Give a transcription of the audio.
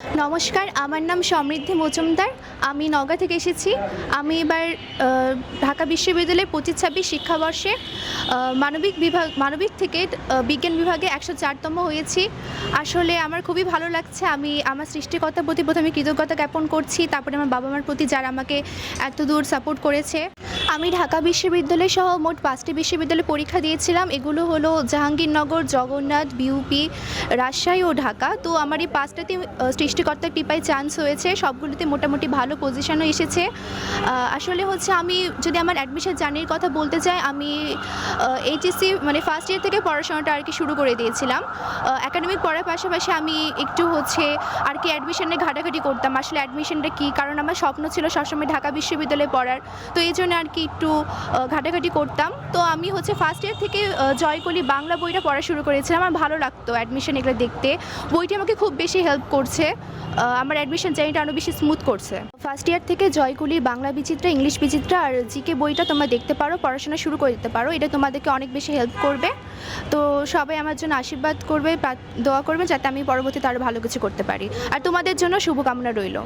নমস্কার, আমার নাম সমৃদ্ধি মজুমদার। আমি নওগাঁ থেকে এসেছি। আমি এবার ঢাকা বিশ্ববিদ্যালয়ের ২৫-২৬ শিক্ষাবর্ষে মানবিক থেকে বিজ্ঞান বিভাগে ১০৪তম হয়েছি। আসলে আমার খুবই ভালো লাগছে। আমি আমার সৃষ্টিকর্তার প্রতি প্রথমে কৃতজ্ঞতা জ্ঞাপন করছি, তারপরে আমার বাবা-মার প্রতি যারা আমাকে এতদূর সাপোর্ট করেছে। আমি ঢাকা বিশ্ববিদ্যালয় সহ মোট ৫টি বিশ্ববিদ্যালয়ে পরীক্ষা দিয়েছিলাম। এগুলো হলো জাহাঙ্গীরনগর, জগন্নাথ, বিউপি, রাজশাহী ও ঢাকা। তো আমার এই ৫টাতে সৃষ্টিকর্তার কৃপায় চান্স হয়েছে। সবগুলোতে মোটামুটি ভালো পজিশনও এসেছে। আসলে হচ্ছে আমি যদি আমার অ্যাডমিশন জার্নির কথা বলতে চাই, আমি এইচএসসি মানে ফার্স্ট ইয়ার থেকে পড়াশোনাটা আর কি শুরু করে দিয়েছিলাম। একাডেমিক পড়ার পাশাপাশি আমি একটু হচ্ছে আর কি অ্যাডমিশনের ঘাটাঘাটি করতাম। আসলে অ্যাডমিশনটা কী, কারণ আমার স্বপ্ন ছিল সবসময় ঢাকা বিশ্ববিদ্যালয়ে পড়ার। তো এই জন্য আর কি একটু ঘাটাঘাটি করতাম। তো আমি হচ্ছে ফার্স্ট ইয়ার থেকে জয়কলি বাংলা বইটা পড়া শুরু করেছিলাম। আমার ভালো লাগতো অ্যাডমিশন এগুলো দেখতে। বইটি আমাকে খুব বেশি হেল্প করছে, আমার অ্যাডমিশন জার্নিটা আরও বেশি স্মুথ করছে। ফার্স্ট ইয়ার থেকে জয়কলির বাংলা বিচিত্রা, ইংলিশ বিচিত্রা আর জিকে বইটা তোমরা দেখতে পারো, পড়াশোনা শুরু করে দিতে পারো। এটা তোমাদেরকে অনেক বেশি হেল্প করবে। তো সবাই আমার জন্য আশীর্বাদ করবে, দোয়া করবে যাতে আমি পরবর্তীতে আরও ভালো কিছু করতে পারি। আর তোমাদের জন্য শুভকামনা রইল।